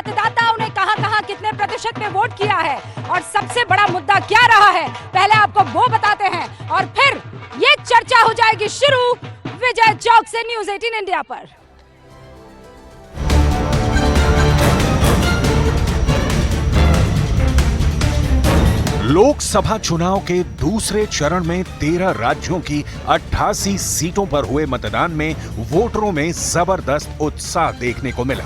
मतदाताओं ने कहां-कहां कितने प्रतिशत में वोट किया है और सबसे बड़ा मुद्दा क्या रहा है, पहले आपको वो बताते हैं और फिर ये चर्चा हो जाएगी शुरू विजय चौक से न्यूज़ 18 इंडिया पर। लोकसभा चुनाव के दूसरे चरण में 13 राज्यों की 88 सीटों पर हुए मतदान में वोटरों में जबरदस्त उत्साह देखने को मिला।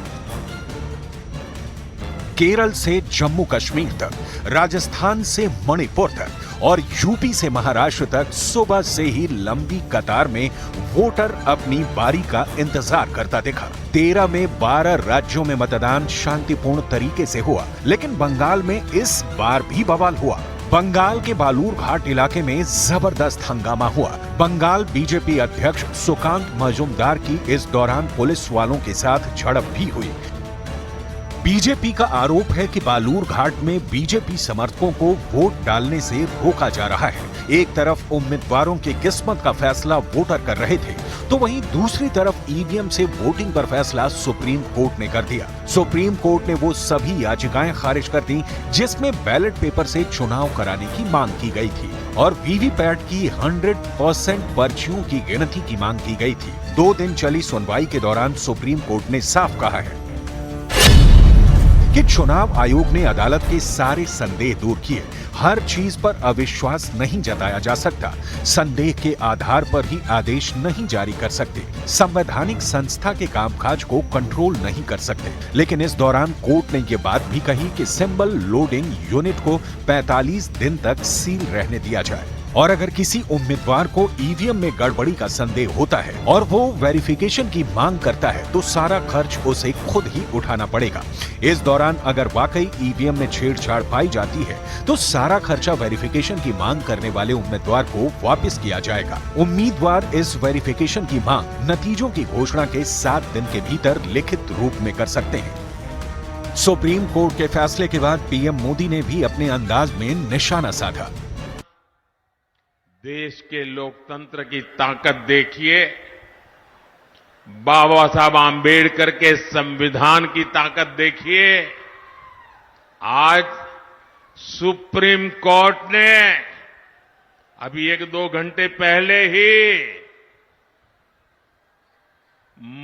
केरल से जम्मू कश्मीर तक, राजस्थान से मणिपुर तक और यूपी से महाराष्ट्र तक सुबह से ही लंबी कतार में वोटर अपनी बारी का इंतजार करता दिखा। 13 में 12 राज्यों में मतदान शांतिपूर्ण तरीके से हुआ, लेकिन बंगाल में इस बार भी बवाल हुआ। बंगाल के बालूर घाट इलाके में जबरदस्त हंगामा हुआ। बंगाल बीजेपी अध्यक्ष सुकांत मजूमदार की इस दौरान पुलिस वालों के साथ झड़प भी हुई। बीजेपी का आरोप है कि बालूर घाट में बीजेपी समर्थकों को वोट डालने से रोका जा रहा है। एक तरफ उम्मीदवारों की किस्मत का फैसला वोटर कर रहे थे, तो वहीं दूसरी तरफ ईवीएम से वोटिंग पर फैसला सुप्रीम कोर्ट ने कर दिया। सुप्रीम कोर्ट ने वो सभी याचिकाएं खारिज कर दी जिसमें बैलेट पेपर से चुनाव कराने की मांग की गई थी और वीवीपैट की 100% पर्चियों की गिनती की मांग की गई थी। 2 दिन चली सुनवाई के दौरान सुप्रीम कोर्ट ने साफ कहा है कि चुनाव आयोग ने अदालत के सारे संदेह दूर किए। हर चीज पर अविश्वास नहीं जताया जा सकता। संदेह के आधार पर ही आदेश नहीं जारी कर सकते। संवैधानिक संस्था के कामकाज को कंट्रोल नहीं कर सकते। लेकिन इस दौरान कोर्ट ने ये बात भी कही कि सिंबल लोडिंग यूनिट को 45 दिन तक सील रहने दिया जाए और अगर किसी उम्मीदवार को ईवीएम में गड़बड़ी का संदेह होता है और वो वेरिफिकेशन की मांग करता है तो सारा खर्च उसे खुद ही उठाना पड़ेगा। इस दौरान अगर वाकई ईवीएम में छेड़छाड़ पाई जाती है तो सारा खर्चा वेरिफिकेशन की मांग करने वाले उम्मीदवार को वापस किया जाएगा। उम्मीदवार इस वेरिफिकेशन की मांग नतीजों की घोषणा के 7 दिन के भीतर लिखित रूप में कर सकते हैं। सुप्रीम कोर्ट के फैसले के बाद पीएम मोदी ने भी अपने अंदाज में निशाना साधा। देश के लोकतंत्र की ताकत देखिए, बाबा साहब आम्बेडकर के संविधान की ताकत देखिए। आज सुप्रीम कोर्ट ने अभी 1-2 घंटे पहले ही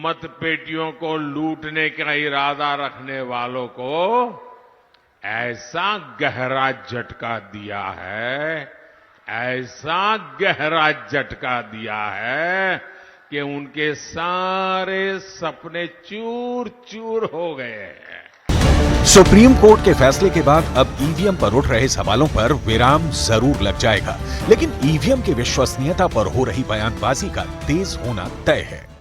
मतपेटियों को लूटने का इरादा रखने वालों को ऐसा गहरा झटका दिया है, ऐसा गहरा झटका दिया है कि उनके सारे सपने चूर चूर हो गए हैं। सुप्रीम कोर्ट के फैसले के बाद अब ईवीएम पर उठ रहे सवालों पर विराम जरूर लग जाएगा, लेकिन ईवीएम की विश्वसनीयता पर हो रही बयानबाजी का तेज होना तय है।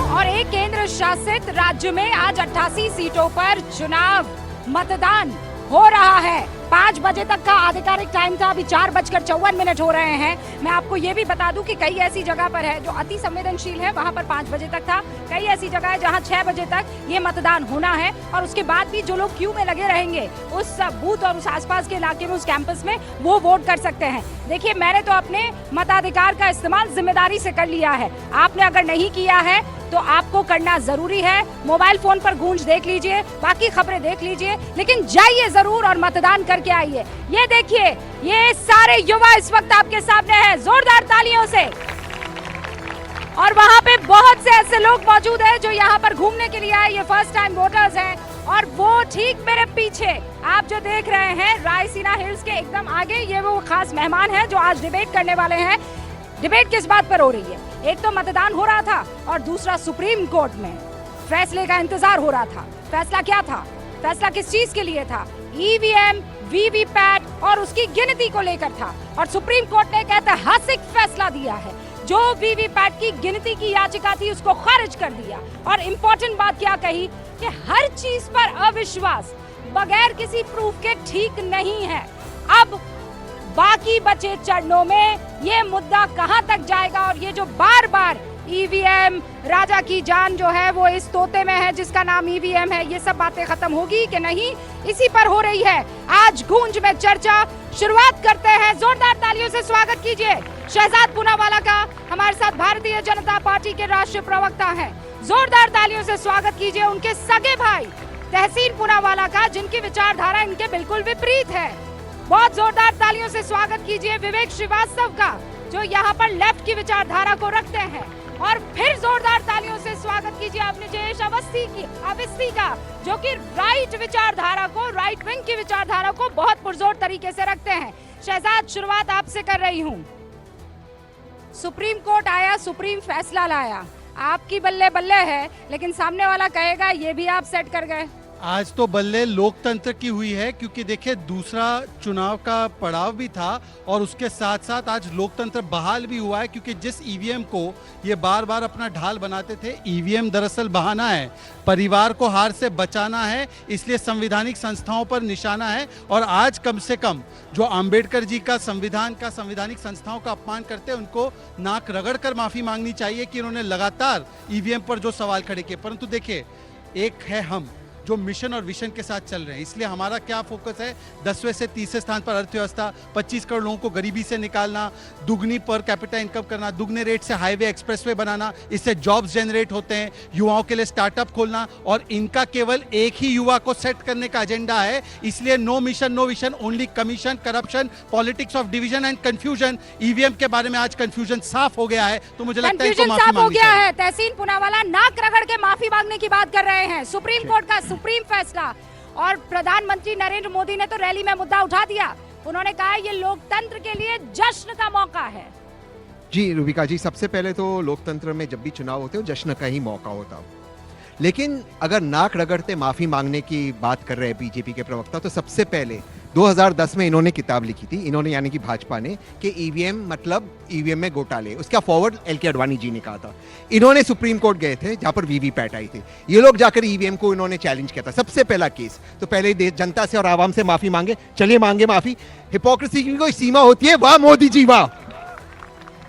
और एक केंद्र शासित राज्य में आज 88 सीटों पर चुनाव मतदान हो रहा है। 5 बजे तक का आधिकारिक टाइम था, अभी 4:54 हो रहे हैं। मैं आपको ये भी बता दूं कि कई ऐसी जगह पर है जो अति संवेदनशील है, वहां पर 5 बजे तक था। कई ऐसी जगह है जहां 6 बजे तक ये मतदान होना है और उसके बाद भी जो लोग क्यू में लगे रहेंगे उस बूथ और उस आसपास के इलाके में, उस कैंपस में, वो वोट कर सकते हैं। देखिए, मैंने तो अपने मताधिकार का इस्तेमाल जिम्मेदारी से कर लिया है। आपने अगर नहीं किया है तो आपको करना जरूरी है। मोबाइल फोन पर गूंज देख लीजिए, बाकी खबरें देख लीजिए, लेकिन जाइए जरूर और मतदान करके आइए। ये देखिए, ये सारे युवा इस वक्त आपके सामने हैं, जोरदार तालियों से। और वहां पे बहुत से ऐसे लोग मौजूद हैं जो यहाँ पर घूमने के लिए आए, ये फर्स्ट टाइम वोटर्स हैं। और वो ठीक मेरे पीछे आप जो देख रहे हैं, रायसीना हिल्स के एकदम आगे, ये वो खास मेहमान हैं जो आज डिबेट करने वाले हैं। डिबेट किस बात पर हो रही है? एक तो मतदान हो रहा था और दूसरा सुप्रीम कोर्ट में फैसले का इंतजार हो रहा था। फैसला क्या था? फैसला किस चीज के लिए था? ईवीएम, वीवीपैट और उसकी गिनती को लेकर था। और सुप्रीम कोर्ट ने एक ऐतिहासिक फैसला दिया है। जो वीवीपैट की गिनती की याचिका थी उसको खारिज कर दिया। और इम्पोर्टेंट बात क्या कही कि हर चीज पर अविश्वास बगैर किसी प्रूफ के ठीक नहीं है। अब बाकी बचे चरणों में ये मुद्दा कहां तक जाएगा और ये जो बार बार ईवीएम, राजा की जान जो है वो इस तोते में है जिसका नाम ईवीएम है, ये सब बातें खत्म होगी कि नहीं, इसी पर हो रही है आज गूंज में चर्चा। शुरुआत करते हैं, जोरदार तालियों से स्वागत कीजिए शहजाद पूनावाला का, हमारे साथ भारतीय जनता पार्टी के राष्ट्रीय प्रवक्ता हैं। जोरदार तालियों से स्वागत कीजिए उनके सगे भाई तहसीन पूनावाला का, जिनकी विचारधारा इनके बिल्कुल विपरीत है। बहुत जोरदार तालियों से स्वागत कीजिए विवेक श्रीवास्तव का, जो यहाँ पर लेफ्ट की विचारधारा को रखते हैं। और फिर जोरदार तालियों से स्वागत कीजिए अवनिजेश अवस्थी का, जो कि राइट विचारधारा को, राइट विंग की विचारधारा को बहुत पुरजोर तरीके से रखते हैं। शहजाद, शुरुआत आपसे कर रही हूँ। सुप्रीम कोर्ट आया, सुप्रीम फैसला लाया, आपकी बल्ले बल्ले है, लेकिन सामने वाला कहेगा ये भी आप सेट कर गए। आज तो बल्ले लोकतंत्र की हुई है, क्योंकि देखिए दूसरा चुनाव का पड़ाव भी था और उसके साथ साथ आज लोकतंत्र बहाल भी हुआ है, क्योंकि जिस ईवीएम को ये बार बार अपना ढाल बनाते थे, ईवीएम दरअसल बहाना है, परिवार को हार से बचाना है, इसलिए संवैधानिक संस्थाओं पर निशाना है। और आज कम से कम जो अंबेडकर जी का संवैधानिक संस्थाओं का अपमान करते हैं, उनको नाक रगड़ कर माफी मांगनी चाहिए कि इन्होंने लगातार ईवीएम पर जो सवाल खड़े किए। परंतु देखिए, एक है हम जो मिशन और विशन के साथ चल रहे हैं, इसलिए हमारा क्या फोकस है, 10वें से 30वें स्थान पर अर्थव्यवस्था, 25 करोड़ लोगों को गरीबी से निकालना, दुगनी पर कैपिटा इनकम करना, दुगने रेट से हाईवे एक्सप्रेसवे बनाना, इससे जॉब्स जनरेट होते हैं, युवाओं के लिए स्टार्टअप खोलना, और इनका केवल एक ही युवा को सेट करने का एजेंडा है। इसलिए no mission no vision, only commission, corruption, politics of division and confusion. EVM के बारे में आज कंफ्यूजन साफ हो गया है, तो मुझे लगता है इनको माफी मांगनी चाहिए। तहसीन पूनावाला नाक रगड़ के माफी मांगने की बात कर रहे हैं, सुप्रीम कोर्ट का सुप्रीम फैसला, और प्रधानमंत्री नरेंद्र मोदी ने तो रैली में मुद्दा उठा दिया। उन्होंने कहा ये लोकतंत्र के लिए जश्न का मौका है। जी रूबिका जी, सबसे पहले तो लोकतंत्र में जब भी चुनाव होते हो जश्न का ही मौका होता हो, लेकिन अगर नाक रगड़ते माफी मांगने की बात कर रहे हैं बीजेपी के प्रवक्ता, तो सबसे पहले 2010 में इन्होंने किताब लिखी थी, इन्होंने यानी कि भाजपा ने, कि ईवीएम मतलब ईवीएम में घोटाले, उसका फॉरवर्ड एलके अडवाणी जी ने कहा था। इन्होंने सुप्रीम कोर्ट गए थे जहां पर वीवीपैट आई थी, ये लोग जाकर ईवीएम को इन्होंने चैलेंज किया था, सबसे पहला केस। तो पहले जनता से और आवाम से माफी मांगे, चलिए मांगे माफी। हिपोक्रेसी की कोई सीमा होती है, वाह मोदी जी वाह,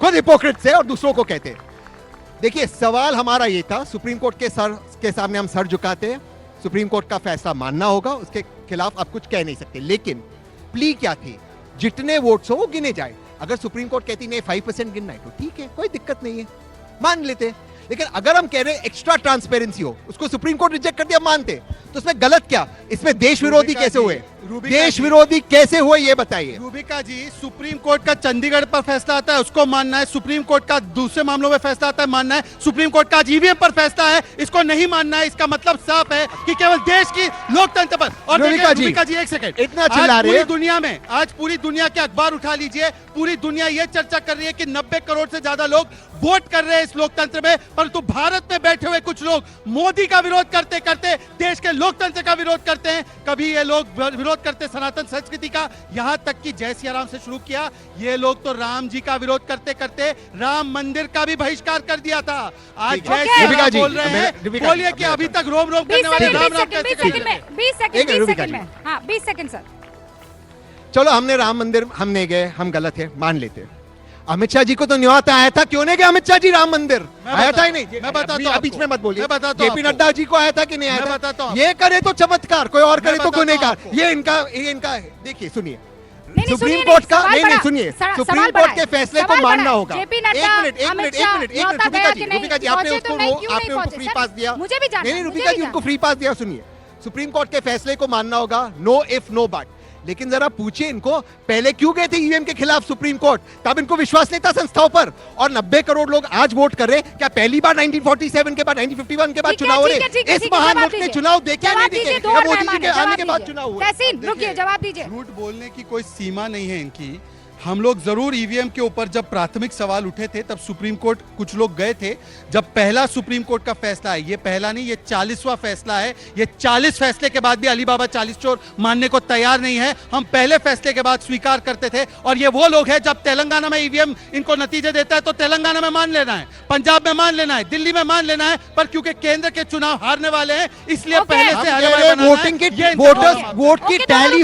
खुद हिपोक्रेट से और दूसरों को कहते हैं। देखिए, सवाल हमारा ये था, सुप्रीम कोर्ट के सामने हम सर झुकाते हैं, सुप्रीम कोर्ट का फैसला मानना होगा, उसके खिलाफ आप कुछ कह नहीं सकते। लेकिन प्ली क्या थी, जितने वोट्स हो वो गिने जाए। अगर सुप्रीम कोर्ट कहती नहीं 5% गिनना है तो ठीक है, कोई दिक्कत नहीं है, मान लेते। लेकिन अगर हम कह रहे हैं एक्स्ट्रा ट्रांसपेरेंसी हो, उसको सुप्रीम कोर्ट रिजेक्ट कर दिया, मानते, तो इसमें गलत क्या, इसमें देश विरोधी कैसे हुए, देश विरोधी कैसे हुए ये बताइए। रूबिका जी, सुप्रीम कोर्ट का चंडीगढ़ पर फैसला आता है, उसको मानना है, सुप्रीम कोर्ट का दूसरे मामलों में फैसला आता है, मानना है, सुप्रीम कोर्ट का ईवीएम पर फैसला है, इसको नहीं मानना है। इसका मतलब साफ है कि केवल देश की लोकतंत्र पर। और रूबिका जी एक सेकंड, इतना चिल्ला रहे हैं, पूरी दुनिया में, आज पूरी दुनिया के अखबार उठा लीजिए, पूरी दुनिया ये चर्चा कर रही है कि 90 करोड़ से ज्यादा लोग वोट कर रहे हैं इस लोकतंत्र में, परंतु भारत में बैठे हुए कुछ लोग मोदी का विरोध करते करते देश के लोकतंत्र का विरोध करते हैं। कभी ये लोग विरोध करते सनातन संस्कृति का, यहां तक कि जय सिया राम से शुरू किया, ये लोग तो राम जी का विरोध करते करते राम मंदिर का भी बहिष्कार कर दिया था। आज जय सिया राम बोल रहे हैं, बोलिए कि अभी तक रोम रोम करने वाले राम राम कैसे कर रहे हैं? 20 सेकंड में, हाँ 20 सेकंड सर। चलो, हमने राम मंदिर, हम नहीं गए, हम गलत है, मान लेते। अमित शाह जी को तो न्योता आया था, क्यों नहीं गया अमित शाह जी राम मंदिर? आया था ही नहीं। मैं बताता हूं, बीच में मत बोलिए। मैं बताता हूं, जेपी नड्डा जी को आया था कि नहीं आया था? मैं बताता हूं, ये करे तो चमत्कार, कोई और करे तो गुनहगार। ये इनका देखिए, सुनिए, सुप्रीम कोर्ट का नहीं सुनिए, सुप्रीम कोर्ट के फैसले को मानना होगा। एक मिनट रूबिका जी, आपने उनको फ्री पास दिया, नहीं रूबिका जी उनको फ्री पास दिया। सुनिए, सुप्रीम कोर्ट के फैसले को मानना होगा, नो इफ नो बट। लेकिन जरा पूछिए इनको, पहले क्यों गए थे ईवीएम के खिलाफ सुप्रीम कोर्ट? तब इनको विश्वास नहीं था संस्थाओं पर। और 90 करोड़ लोग आज वोट कर रहे, क्या पहली बार 1947 के बाद, 1951 के बाद चुनाव हो रहे? इस महान मुल्क ने चुनाव देखे नहीं देखे? मोदी जी के आने के बाद चुनाव हुआ। रुकिए, जवाब दीजिए। झूठ बोलने की कोई सीमा नहीं है इनकी। हम लोग जरूर ईवीएम के ऊपर जब प्राथमिक सवाल उठे थे, तब सुप्रीम कोर्ट कुछ लोग गए थे। जब पहला सुप्रीम कोर्ट का फैसला है, ये पहला नहीं, ये 40वां फैसला है, ये 40 फैसले के बाद भी अली बाबा 40 चोर मानने को तैयार नहीं है। हम पहले फैसले के बाद स्वीकार करते थे, और ये वो लोग हैं, जब तेलंगाना में ईवीएम इनको नतीजे देता है तो तेलंगाना में मान लेना है, पंजाब में मान लेना है, दिल्ली में मान लेना है, पर क्योंकि केंद्र के चुनाव हारने वाले हैं, इसलिए पहले से वोटिंग की वोट की टैली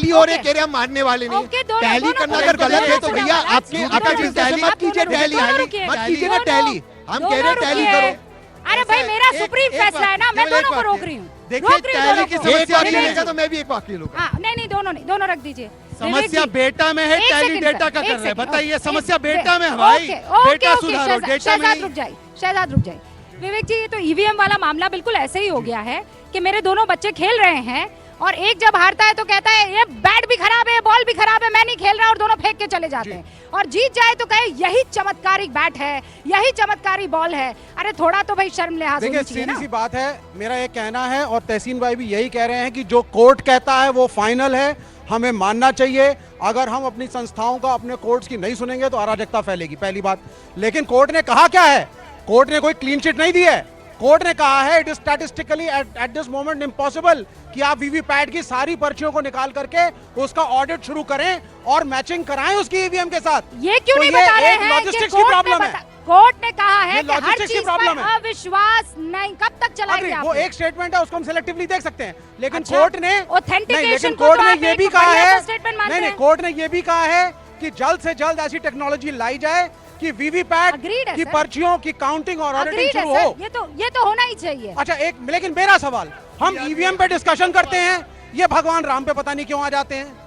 हो रही, कह रहे हम मानने वाले नहीं। टैली करना अगर गलत है तो भैया आपके बिजनेस मत कीजिए टैली, मत कीजिए ना टैली। हम दोनों कह रहे हैं टैली रुकिए। करो। अरे भाई मेरा एक- सुप्रीम एक फैसला है ना, वाक्य, मैं केवल एक दोनों को रोक वाक्य। रही हूँ। देखिए, रोक रही हूँ टैली दोनों की को। समस्या एक वाक्य नहीं है। लेगा तो मैं भी एक वाक्य लूंगा। हाँ, नहीं दोनों नहीं, दोनों रख दीजिए। समस्या विवेक जी, बेटा में है, एक टैली सेकंड डेटा सर, का एक कर रहे हैं। सेकंड, बताइए, ओके, समस्या एक- बेटा में है भाई। ओके, ओके, बेटा ओके, सुधारो, डेटा में शहजाद नहीं। रुक जाइए, शहजाद रुक जाइए। विवेक जी, ये तो ईवीएम वाला मामला बिल्कुल ऐसे ही हो गया है कि मेरे दोनों बच्चे खेल रहे हैं और एक जब हारता है तो कहता है ये बैट भी खराब है, बॉल भी खराब है, मैं नहीं खेल रहा, और दोनों फेंक के चले जाते हैं। और जीत जाए तो कहे यही चमत्कारिक बैट है, यही चमत्कारी बॉल है। अरे थोड़ा तो भाई शर्म लिहाज देखिए होनी चाहिए सीधी ना। सी बात है, मेरा ये कहना है और तहसीन भाई भी यही कह रहे हैं कि जो कोर्ट कहता है वो फाइनल है, हमें मानना चाहिए। अगर हम अपनी संस्थाओं का, अपने कोर्ट्स की नहीं सुनेंगे तो अराजकता फैलेगी, पहली बात। लेकिन कोर्ट ने कहा क्या है? कोर्ट ने कोई क्लीन चिट नहीं दी है। कोर्ट ने कहा है it is statistically at this moment impossible कि आप वीवीपैट की सारी पर्चियों को निकाल करके उसका ऑडिट शुरू करें और मैचिंग कराएं उसकी ईवीएम के साथ। ये क्यों तो नहीं ये बता रहे एक हैं कि logistics की कोर्ट ने प्रॉब्लम है। कोर्ट ने कहा है ये कि हर logistics की चीज प्रॉब्लम पर है। अविश्वास नहीं, कब तक चलाएंगे अग्री, आप? वो एक स्टेटमेंट है, उसको हम सेलेक्टिवली देख सकते हैं। लेकिन अच्छा, कोर्ट ने authentication नहीं, लेकिन को कोर्ट तो ने आप ये एक भी कहा बढ़िया है, सा statement मानते नहीं नहीं, हैं। कोर्ट ने ये भी कहा है कि जल्द से जल्द ऐसी टेक्नोलॉजी लाई जाए कि वीवीपैट Agreed है, की सर। पर्चियों की काउंटिंग और ऑडिटिंग Agreed है, शुरू हो। सर, ये तो होना ही चाहिए। अच्छा, एक लेकिन मेरा सवाल, हम ईवीएम पे डिस्कशन करते हैं, ये भगवान राम पे पता नहीं क्यों आ जाते हैं।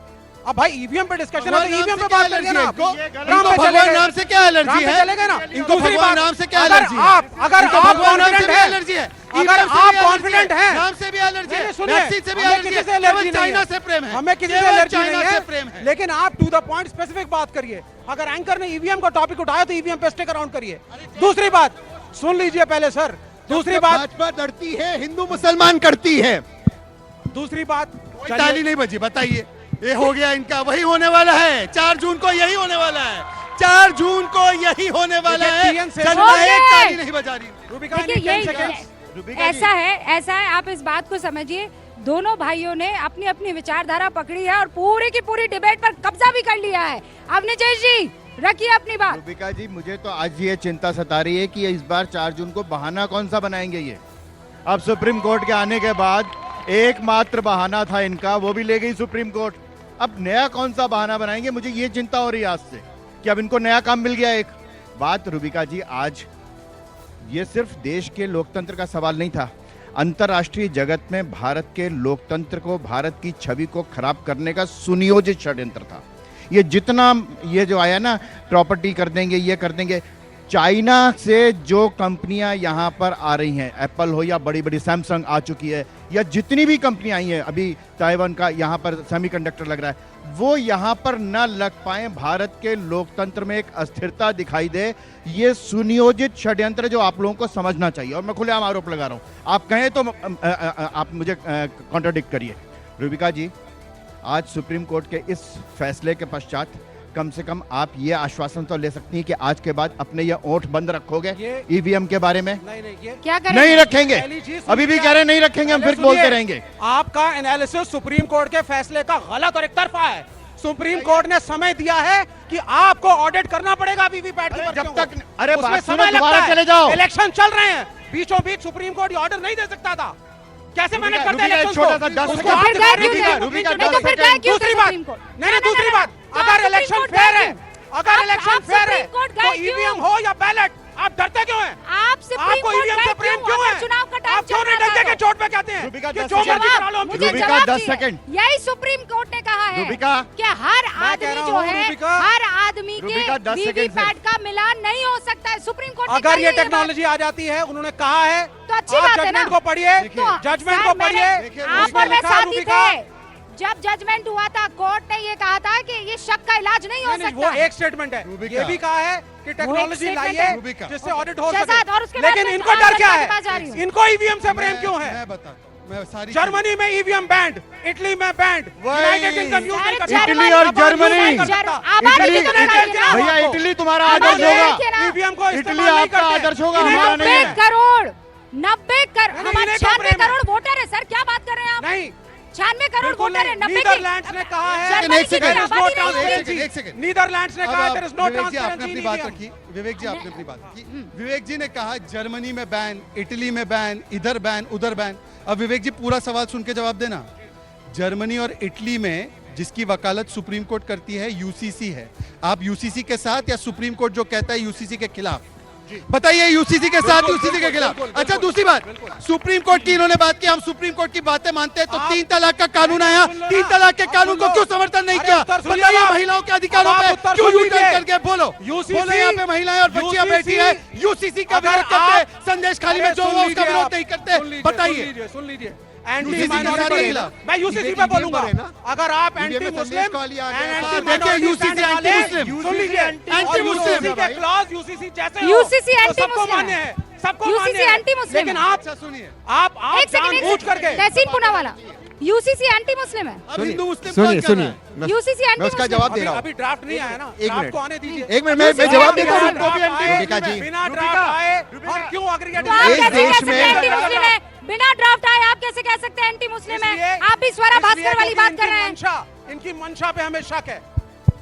अब भाई ईवीएम पे डिस्कशन है तो ईवीएम पे बात करिए ना आप। राम पे चले भगवान गए। राम से क्या एलर्जी राम पे है? चले गए ना। इनको दूसरी भगवान बात, राम से क्या अगर एलर्जी है? अगर इनको आप भगवान राम से कॉन्फिडेंट भी हैं, एलर्जी है, अगर ईवीएम से आप भी एलर्जी कॉन्फिडेंट हैं, नाम से भी एलर्जी है, सुनिए, वैक्सीन से भी हमें एलर्जी किसी है, से एलर्जी केवल नहीं चाइना है। से प्रेम है, हमें किसी से केवल एलर्जी चाइना नहीं से प्रेम है। है। लेकिन आप टू द पॉइंट स्पेसिफिक बात करिए। अगर एंकर ने ईवीएम का टॉपिक उठाया तो ईवीएम पे स्टिक अराउंड करिए। दूसरी बात सुन लीजिए पहले सर, दूसरी बात, भाजपा डरती है, हिंदू मुसलमान करती है। दूसरी बात, कोई ताली नहीं बजी, बताइए। ये हो गया इनका, वही होने वाला है। 4 जून को यही होने वाला है, 4 जून को यही होने वाला है। TN से- जनता ओके। एक ताली नहीं बजा रही। रूबिका देखिए, need 10 ये seconds। ऐसा है, आप इस बात को समझिए। दोनों भाइयों ने अपनी अपनी विचारधारा पकड़ी है और पूरी की पूरी डिबेट पर कब्जा भी कर लिया है। अब नितेश जी रखिए अपनी बात। रूबिका जी, मुझे तो आज ये चिंता सता रही है कि इस बार 4 जून को बहाना कौन सा बनाएंगे ये। अब सुप्रीम कोर्ट के आने के बाद एकमात्र बहाना था इनका, वो भी ले गई सुप्रीम कोर्ट। अब नया कौन सा बहाना बनाएंगे, मुझे ये चिंता हो रही है आज से कि अब इनको नया काम मिल गया। एक बात रूबिका जी, आज ये सिर्फ देश के लोकतंत्र का सवाल नहीं था, अंतर्राष्ट्रीय जगत में भारत के लोकतंत्र को, भारत की छवि को खराब करने का सुनियोजित षड्यंत्र था। ये जितना ये जो आया ना, प्रॉपर्टी कर देंगे, ये कर देंगे। चाइना से जो कंपनियां यहाँ पर आ रही हैं, एप्पल हो या बड़ी बड़ी सैमसंग आ चुकी है, या जितनी भी कंपनियां आई हैं, अभी ताइवान का यहाँ पर सेमीकंडक्टर लग रहा है, वो यहाँ पर न लग पाए, भारत के लोकतंत्र में एक अस्थिरता दिखाई दे। ये सुनियोजित षड्यंत्र जो आप लोगों को समझना चाहिए, और मैं खुलेआम आरोप लगा रहा हूँ। आप कहें तो आप मुझे कॉन्ट्राडिक्ट करिए। रूबिका जी, आज सुप्रीम कोर्ट के इस फैसले के पश्चात कम से कम आप ये आश्वासन तो ले सकती हैं कि आज के बाद अपने ये ओठ बंद रखोगे ये- ईवीएम के बारे में। नहीं नहीं, ये क्या करें? नहीं रखेंगे, पहली चीज अभी भी सुनिए। कह रहे हैं नहीं रखेंगे, हम पहले फिर बोलते सुनिए, रहेंगे। आपका एनालिसिस सुप्रीम कोर्ट के फैसले का गलत और एकतरफा है। सुप्रीम कोर्ट ने समय दिया है कि आपको ऑडिट करना पड़ेगा वीवीपैट की पर्चियों जब को। तक- अरे उसमें बात सुनो, समय दोबारा लगता है। चले जाओ। इलेक्शन चल रहे हैं, बीचों बीच सुप्रीम कोर्ट ये ऑर्डर नहीं दे सकता था। कैसे मैनेज करते हैं रूबिका, इलेक्शन छोटा सा 10 को? सेकंड। उसको फिर आप गए दिखा क्यों दीजिए। थे? रूबिका, नहीं तो 10 फिर गए क्यों थे दूसरी बात, सुप्रीम कोर्ट? नहीं नहीं, दूसरी बात, तो आप अगर सुप्रीम इलेक्शन कोर्ट फेयर गए है, क्यों? अगर इलेक्शन आप फेयर है सुप्रीम कोर्ट तो गए क्यों? ईवीएम हो या बैलेट, आप डरते क्यों हैं? आप सुप्रीम आपको कोर्ट ईवीएम से गए प्रेम क्यों? क्यों अगर है? चुनाव का टाइम आप क्यों चल नहीं रहा डरते था कि चोट पे कहते हैं रूबिका, कि 10 जो मर्जी सेकंड। करा लो हम मुझे जीतेंगे? रूबिका, जवाब 10 दीजिए। सेकंड। यही सुप्रीम कोर्ट ने कहा है रूबिका, कि हर मैं कह आदमी रहा जो हूं, है, रूबिका, हर आदमी के रूबिका, 10 सेकंड वीवीपैट का मिलान नहीं हो सकता है। सुप्रीम कोर्ट ने अगर कही ये है बात। टेक्नोलॉजी आ जाती है, उन्होंने कहा है, तो अच्छी आप बात है ना। जजमेंट को पढ़िए, तो जजमेंट सर, को मैंने- पढ़िए। आप उसमें और मैं लिखा है, साथ ही रूबिका, थे जब जजमेंट हुआ था। कोर्ट ने ये कहा था कि ये शक का इलाज नहीं हो नहीं, नहीं, सकता। वो एक स्टेटमेंट है। रूबिका। ये भी कहा है कि टेक्नोलॉजी statement लाइए है। रूबिका। जिससे ऑडिट हो शहजाद, और उसके सके। बाद लेकिन मैं इनको डर क्या के पास जा रही है? हूँ। इनको ईवीएम से प्रेम क्यों है? मैं बताता हूँ, मैं सारी जर्मनी में ईवीएम बैंड, इटली में बैंड, यूनाइटेड किंगडम यूज नहीं कर सकता। इटली और जर्मनी। आबादी की तो लड़ाई है ना। भैया इटली तुम्हारा आबादी आदर्श है होगा। कि ना? ईवीएम को इटली इस्तेमाल नहीं आपका करते। आदर्श होगा, इन्हें हमारा तो नहीं है। 90 करोड़ 90 नहीं, हमारे इन्हें तो 96 प्रेम है। करोड़ वोटर है सर। क्या बात कर रहे हैं आप? नहीं, 96 करोड़ बिल्कुल वोटर है। नहीं। 90 नीदरलैंड्स ने कहा है, जर्मनी एक की सेकंड, आबादी no नहीं होगी। transparency। एक सेकंड। नीदरलैंड्स ने अब कहा आप- देयर इज नो विवेक जी, आपने ट्रांसपेरेंसी अपनी इन बात ईवीएम। रखी। विवेक जी, आपने अपनी बात रखी। विवेक जी ने कहा जर्मनी में बैन, इटली में बैन, इधर बैन, उधर बैन। अब विवेक जी पूरा सवाल सुन के जवाब देना। जर्मनी और इटली में जिसकी वकालत सुप्रीम कोर्ट करती है यूसीसी है। आप यूसीसी के साथ या सुप्रीम कोर्ट जो कहता है यूसीसी के खिलाफ? बताइए यूसीसी के साथ यूसीसी के खिलाफ। अच्छा दूसरी बात, सुप्रीम कोर्ट की इन्होंने बात की, हम सुप्रीम कोर्ट की बातें मानते हैं, तो 3 तलाक का कानून आया, 3 तलाक के कानून को क्यों समर्थन नहीं किया? बताइए महिलाओं के अधिकारों पे क्यों यू टर्न करके बोलो? बोलो यहाँ पे महिलाएं और बच्चियां बैठी है, यूसीसी का विरोध करते हैं, संदेश खाली में जो हुआ उसका विरोध नहीं करते। बताइए, सुन लीजिए, UCC एंटी माइनॉरिटी, मैं यूसीसी पे बोलूंगा, अगर आप एंटी मुस्लिम देखिए यूसीसी एंटी मुस्लिम, सुन लीजिए, एंटी मुस्लिम के क्लॉज यूसीसी जैसे यूसीसी तो एंटी सबको मुस्लिम मान्य है, सबको यूसीसी मान्य है। एंटी मुस्लिम लेकिन है। आप अच्छा सुनिए, आप एक सेकंड, जानबूझ करके तहसीन पूनावाला, यूसीसी एंटी मुस्लिम है, अब हिंदू मुस्लिम सुनिए कौन कर रहा सुनिए है? यूसीसी मैं एंटी उसका मुस्लिम। जवाब दे रहा हूँ। अभी ड्राफ्ट नहीं आया ना, एक ड्राफ्ट मिनट। को आने दीजिए। एक मिनट, मैं जवाब देता हूँ। रुबिका जी, बिना ड्राफ्ट आए हम क्यों एग्रीगेट तो आप इस कैसे देश कह सकते हैं में- एंटी मुस्लिम है? बिना ड्राफ्ट आए आप कैसे कह सकते हैं एंटी मुस्लिम है? आप भी स्वरा भास्कर वाली बात कर रहे हैं। इनकी मंशा पे हमें शक है,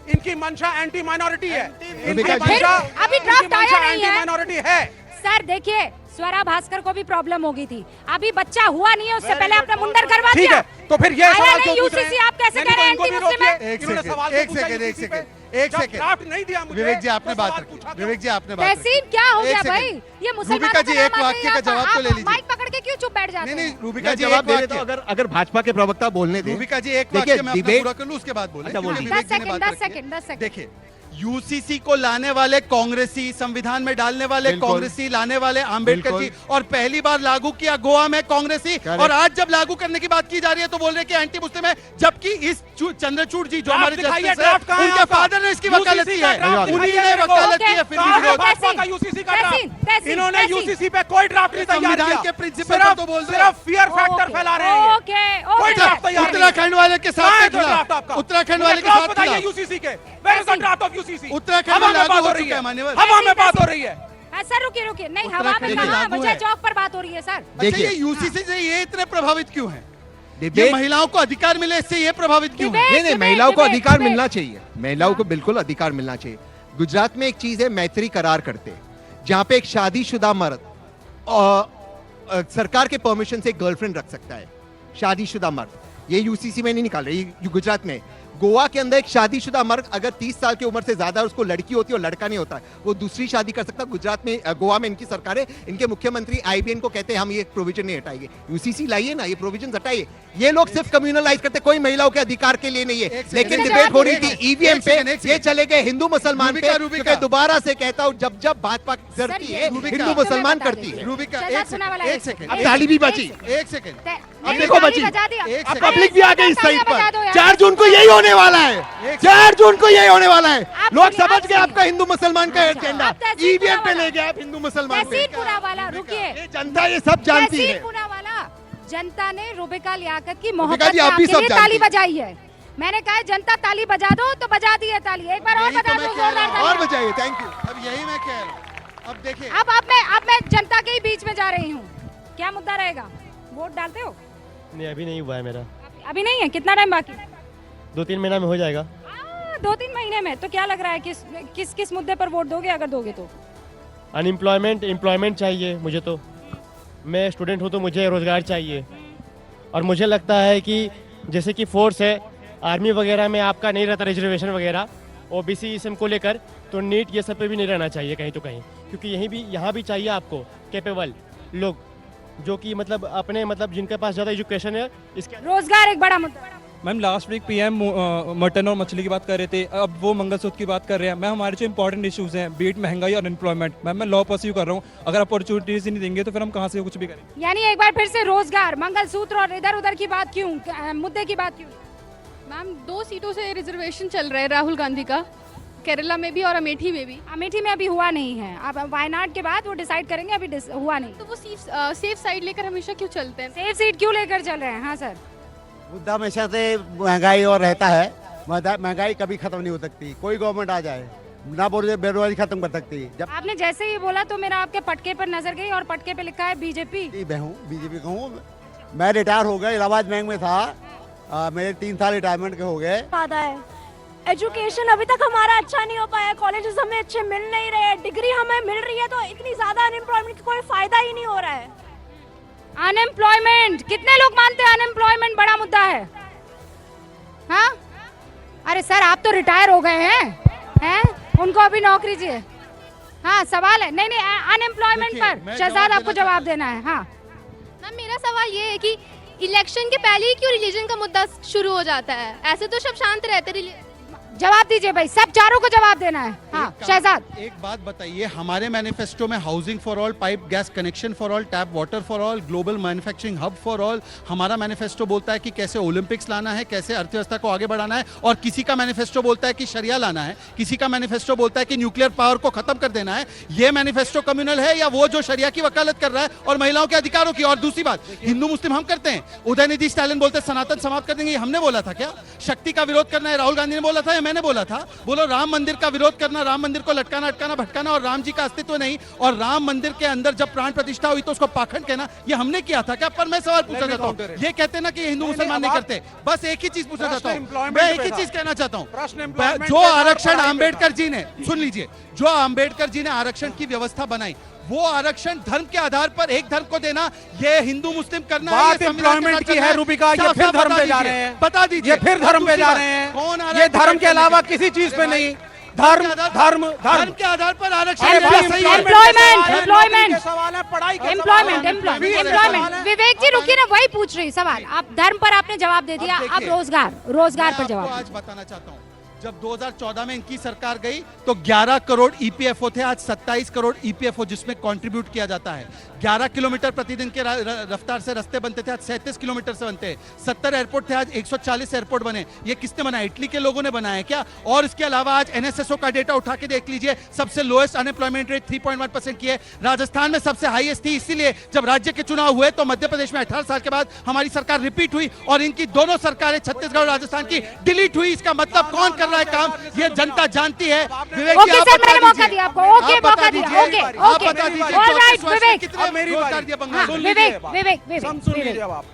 इनकी मंशा एंटी माइनॉरिटी है, इनकी रुबिका जी, मंशा अभी ड्राफ्ट आया नहीं एंटी है। माइनॉरिटी है। सर देखिए, स्वरा भास्कर को भी प्रॉब्लम हो गई थी, अभी बच्चा हुआ नहीं है, उससे पहले आपने मुंडन करवा ठीक दिया। है, तो फिर ये आया सवाल नहीं क्यों पूछ रहे यूसीसी, हैं? आप कैसे नहीं, कह रहे हैं तो इनको एंटी भी मुस्लिम है? रोकिए। एक इन्होंने सेकंड, सवाल क्यों एक पूछा सेकंड, एक यूसीसी पे? सेकंड, एक जब सेकंड। ड्राफ्ट नहीं दिया मुझे, विवेक जी आपने तो बात सवाल रखी, पूछा था। विवेक जी आपने बात रखी। तहसीन क्या हो गया एक भाई? सेकंड। ये मुसलमानों रुबिका जी, का एक नाम आते वाक्य ही का आप- जवाब तो आप ले लीजिए। माइक पकड़ के क्यों चुप बैठ जाते नहीं हैं? नहीं रुबिका मैं जी जवाब एक दे देता हूँ, वाक्य, अगर भाजपा के प्रवक्ता बोलने दें। रुबिका जी एक देखिए, वाक्य मैं अपना डिबेट- पूरा कर लूं, उसके बाद बोलें, अच्छा, क्योंकि बोलिए। विवेक जी ने 10 बात सेकंड, रखी है। 10 सेकंड। देखिए, यूसीसी को लाने वाले कांग्रेसी, संविधान में डालने वाले बिल्कुल। कांग्रेसी, लाने वाले आंबेडकर जी, बिल्कुल। और पहली बार लागू किया गोवा में कांग्रेसी, Correct। और आज जब लागू करने की बात की जा रही है तो बोल रहे हैं कि एंटी मुस्लिम है, जबकि इस चंद्रचूड़ जी जो हमारे ड्राफ्ट दिखाइए, जस्टिस है, ड्राफ्ट कहाँ है उनके आपका? फादर ने इसकी वकालत की यूसीसी का है, ड्राफ्ट उन्हीं दिखाइए ने मेरे को। वकालत की है, ओके, फिर भी कहाँ है विरोध। भाजपा का यूसीसी का तहसीन, ड्राफ्ट? तहसीन, इन्होंने तहसीन। यूसीसी पे कोई ड्राफ्ट नहीं तैयार संविधान किया, के प्रिंसिपल पर तो बोल रहे हैं। सिर्फ फियर फैक्टर फैला रहे हैं। ओके, कोई ओके। ड्राफ्ट तैयार नहीं। उत्तराखंड वाले के कहाँ साथ है के जो ड्राफ्ट खिलाफ, आपका? उत्तराखंड मुझे वाले के ड्राफ्ट साथ बताइए खिलाफ। यूसीसी के। Where is the draft of UCC? Uttarakhand हवा में में लागू बात हो हो रही चुका है, है, मान्यवर। हवा में बात हो रही है। हाँ, सर रुकिए रुकिए, नहीं हवा उत्तराखंड में में कहाँ, लागू मुझे है। चौक पर बात हो रही है सर। अच्छा, देखिए। ये यूसीसी से ये इतने प्रभावित क्यों हैं? ये डिबेट- महिलाओं को अधिकार मिले, इससे ये प्रभावित क्यों है? डिबेट- नहीं नहीं, डिबेट- महिलाओं को डिबेट- अधिकार डिबेट। मिलना चाहिए, महिलाओं को बिल्कुल अधिकार मिलना चाहिए। गुजरात में एक चीज है, मैत्री करार करते हैं, जहां पे एक शादीशुदा मर्द सरकार के परमिशन से गर्लफ्रेंड रख सकता है, शादीशुदा मर्द। ये यूसीसी में नहीं निकाल रहे, ये गुजरात में। गोवा के अंदर एक शादीशुदा मर्द अगर 30 साल की उम्र से ज्यादा उसको लड़की होती है और लड़का नहीं होता है, वो दूसरी शादी कर सकता है। गुजरात में, गोवा में इनकी सरकार है, इनके मुख्यमंत्री आईबीएन को कहते हैं हम ये प्रोविजन नहीं हटाएंगे। यूसीसी लाइए ना, ये प्रोविजन हटाइए। ये लोग सिर्फ कम्युनलाइज करते, कोई महिलाओं के अधिकार के लिए नहीं है। एक सेकंड, लेकिन एक डिबेट हो रही सेकंड, थी ईवीएम एक पे, सेकंड, एक सेकंड। ये चले गए हिंदू मुसलमान पे। रुबिका, रुबिका। क्योंकि दोबारा से कहता हूँ, जब जब भाजपा करती ये है, रुबिका। हिंदू मुसलमान बता करती दीजिए। है। रुबिका, शहजाद एक पूनावाला, सेकंड, एक एक सेकंड। अब ताली भी बची। एक सेकंड, अब देखो बची। एक अब सेकंड। पब्लिक भी आ गई इस साइड बजा दो पर। यार। 4 जून को यही होने वाला है, 4 जून को यही होने वाला है। आप लोग सुनिए, समझ आप गए आपका सुनिए। हिंदू मुसलमान का अच्छा, एजेंडा, आप तहसीन ईवीएम पे पूनावाला। ले गया आप हिंदू मुसलमान तहसीन पे। पूनावाला, रुकिए। ये जनता ये सब जानती तहसीन है। पूनावाला, जनता ने रुबिका लियाकत की रुबिका मोहब्बत जी, में आप भी आपके सब लिए जानती ताली हैं। बजाई है। मैंने कहा जनता ताली बजा दो, तो बजा दी है ताली। एक बार और यही तो बजा मैं दो, कह रहा जोरदार हूं। ताली। और बजाइए, थैंक यू। अब यही मैं कह रहा हूँ। अब देखिए, अब मैं जनता के ही बीच में जा रही हूँ। क्या मुद्दा रहेगा? वोट डालते हो? नहीं, अभी नहीं हुआ है मेरा, अभी नहीं है, कितना टाइम बाकी? 2-3 महीना में हो जाएगा। 2-3 महीने में। तो क्या लग रहा है किस किस मुद्दे पर वोट दोगे, अगर दोगे तो? एम्प्लॉयमेंट चाहिए मुझे, तो मैं स्टूडेंट हूँ तो मुझे रोज़गार चाहिए। और मुझे लगता है कि जैसे कि फोर्स है, आर्मी वगैरह में आपका नहीं रहता रिजर्वेशन वगैरह, ओबीसी इसम को लेकर, तो नीट ये सब पे भी नहीं रहना चाहिए कहीं तो कहीं, क्योंकि यहाँ भी चाहिए आपको कैपेबल लोग, जो कि मतलब अपने मतलब जिनके पास ज़्यादा एजुकेशन है। इसके रोजगार एक बड़ा मुद्दा। Ma'am last week PM mutton और मछली की बात कर रहे थे, अब वो मंगलसूत्र की बात कर रहे हैं। मैं हमारे जो इंपॉर्टेंट इश्यूज हैं, बीट महंगाई और एम्प्लॉयमेंट, मैम मैं लॉ परस्यू कर रहा हूँ। अगर अपॉर्चुनिटीज ही नहीं देंगे तो फिर हम कहाँ से कुछ भी करेंगे? यानी एक बार फिर से रोजगार, मंगलसूत्र और इधर उधर की बात क्यों, मुद्दे की बात क्यों? मैम 2 सीटों से रिजर्वेशन चल रहा है राहुल गांधी का, केरला में भी और अमेठी में भी। अमेठी में अभी हुआ नहीं है, अब वायनाड के बाद वो डिसाइड करेंगे, अभी हुआ नहीं। तो वो सेफ साइड लेकर हमेशा क्यों चलते हैं? सेफ सीट क्यों लेकर चल रहे हैं? हाँ सर, मुद्दा हमेशा से महंगाई और रहता है। महंगाई कभी खत्म नहीं हो सकती, कोई गवर्नमेंट आ जाए ना बोले बेरोजगारी खत्म कर सकती है। जब आपने जैसे ही बोला तो मेरा आपके पटके पर नजर गई, और पटके पे लिखा है बीजेपी। मैं हूँ बीजेपी का हूँ। मैं रिटायर हो गया, इलाहाबाद बैंक में था, मेरे 3 साल रिटायरमेंट के हो गए। फायदा है, एजुकेशन अभी तक हमारा अच्छा नहीं हो पाया, कॉलेजेस हमें अच्छे मिल नहीं रहे, डिग्री हमें मिल रही है तो इतनी ज्यादा अनएम्प्लॉयमेंट का कोई फायदा ही नहीं हो रहा है। अनएम्प्लॉयमेंट, कितने लोग मानते हैं अनएम्प्लॉयमेंट बड़ा मुद्दा है? हाँ, अरे सर आप तो रिटायर हो गए हैं, उनको अभी नौकरी चाहिए। हाँ सवाल है, नहीं अनएम्प्लॉयमेंट देखिए, पर मैं शहजाद जवाब आपको देना जवाब चाहता देना है। हाँ मैम मेरा सवाल ये है कि इलेक्शन के पहले ही क्यों रिलीजन का मुद्दा शुरू हो जाता है? ऐसे तो सब शांत रहते। जवाब दीजिए भाई, सब चारों को जवाब देना है। हाँ शहजाद, एक बात बताइए, हमारे मैनिफेस्टो में housing for all, pipe gas connection for all, tap water for all, global manufacturing hub for all, हमारा मैनिफेस्टो बोलता है कि कैसे ओलंपिक्स लाना है, कैसे अर्थव्यवस्था को आगे बढ़ाना है, और किसी का मैनिफेस्टो बोलता है कि शरिया लाना है, किसी का मैनिफेस्टो बोलता है कि न्यूक्लियर पावर को खत्म कर देना है। ये मैनिफेस्टो कम्युनल है या वो जो शरिया की वकालत कर रहा है और महिलाओं के अधिकारों की? और दूसरी बात, हिंदू मुस्लिम हम करते हैं, उदयनिधि स्टालिन बोलते हैं सनातन समाप्त कर देंगे, ये हमने बोला था क्या? शक्ति का विरोध करना है राहुल गांधी ने बोला था या मैंने बोला था? बोलो राम मंदिर का विरोध करना, राम मंदिर को लटकाना अटकाना भटकाना और राम जी का अस्तित्व नहीं, और राम मंदिर के अंदर जब प्राण प्रतिष्ठा हुई तो उसको पाखंड कहना, ये हमने किया था क्या? पर मैं सवाल पूछना चाहता हूँ, ये कहते हैं ना कि हिंदू मुसलमान नहीं करते, बस एक ही चीज पूछना चाहता हूँ, मैं एक ही चीज कहना चाहता हूँ, जो आरक्षण आंबेडकर जी ने, सुन लीजिए, जो आंबेडकर जी ने आरक्षण की व्यवस्था बनाई, वो आरक्षण धर्म के आधार पर एक धर्म को देना, ये हिंदू मुस्लिम करना है, बात एम्प्लॉयमेंट की है रूबिका, ये फिर धर्म पे जा रहे हैं, बता दीजिए, ये फिर धर्म पे जा रहे हैं, ये धर्म के अलावा किसी चीज पे नहीं, धर्म धर्म धर्म के आधार पर आरक्षण एम्प्लॉयमेंट सवाल है, पढ़ाई के एम्प्लॉयमेंट। विवेक जी रुकिए ना, वही पूछ रही सवाल। आप धर्म पर आपने जवाब दे दिया, अब रोजगार पर जवाब। आज बताना चाहता हूँ, जब 2014 में इनकी सरकार गई तो 11 करोड़ ईपीएफओ थे, आज 27 करोड़ ईपीएफओ जिसमें कंट्रीब्यूट किया जाता है। 11 किलोमीटर प्रतिदिन के रफ्तार से रास्ते बनते थे, आज 37 किलोमीटर से बनते हैं। 70 एयरपोर्ट थे, आज 140 एयरपोर्ट बने। ये किसने बनाया? इटली के लोगों ने बनाया क्या? और इसके अलावा आज एनएसएसओ का डेटा उठा के देख लीजिए, सबसे लोएस्ट अनएम्प्लॉयमेंट रेट 3.1% की है, राजस्थान में सबसे हाईएस्ट थी। इसीलिए जब राज्य के चुनाव हुए तो मध्य प्रदेश में 18 साल के बाद हमारी सरकार रिपीट हुई और इनकी दोनों सरकारें छत्तीसगढ़ और राजस्थान की डिलीट हुई। इसका मतलब कौन कर रहा है काम, ये जनता जानती है। विवेक ओके सर, मैंने मौका दिया आपको, ओके मौका दिया, ओके आप बता दीजिए, ऑलराइट विवेक, कितने रोजगार दिए बंगाल को? सुन लीजिए अब आप,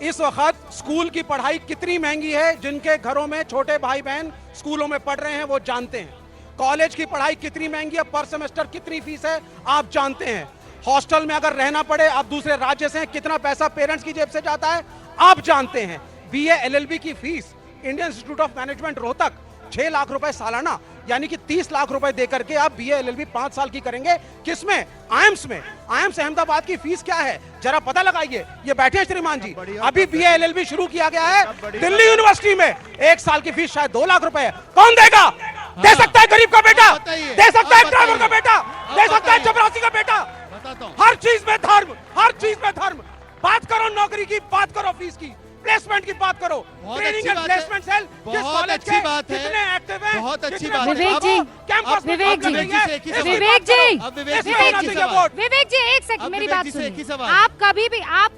इस वक्त स्कूल की पढ़ाई कितनी महंगी है, जिनके घरों में छोटे भाई बहन स्कूलों में पढ़ रहे हैं वो जानते हैं। कॉलेज की पढ़ाई कितनी महंगी है, पर सेमेस्टर कितनी फीस है आप जानते हैं। हॉस्टल में अगर रहना पड़े, आप दूसरे राज्य से हैं, कितना पैसा पेरेंट्स की जेब से जाता है आप जानते हैं। बीए एलएलबी की fees Indian institute of management Rohtak 6 lakh रुपए सालाना, यानी कि 30 लाख रुपए देकर के आप बीए एलएलबी 5 साल की करेंगे। किसमें? आईएम्स में। आईएम्स अहमदाबाद की फीस क्या है जरा पता लगाइए। ये बैठे हैं श्रीमान जी, अभी बीए एलएलबी शुरू किया गया है दिल्ली यूनिवर्सिटी में, 1 साल की फीस शायद 2 लाख रुपए है। कौन देगा? दे सकता है गरीब का बेटा, दे सकता है ड्राइवर का बेटा, दे सकता है चपरासी का बेटा। हर चीज में धर्म, हर चीज में धर्म। बात करो नौकरी की, बात करो फीस की, प्लेसमेंट की बात करो, ट्रेनिंग एंड प्लेसमेंट सेल बहुत अच्छी बात है, कितने एक्टिव हैं, बहुत अच्छी बात है। विवेक जी, कैंपस में विवेक जी, विवेक जी, विवेक जी एक सेकंड मेरी बात सुनिए। आप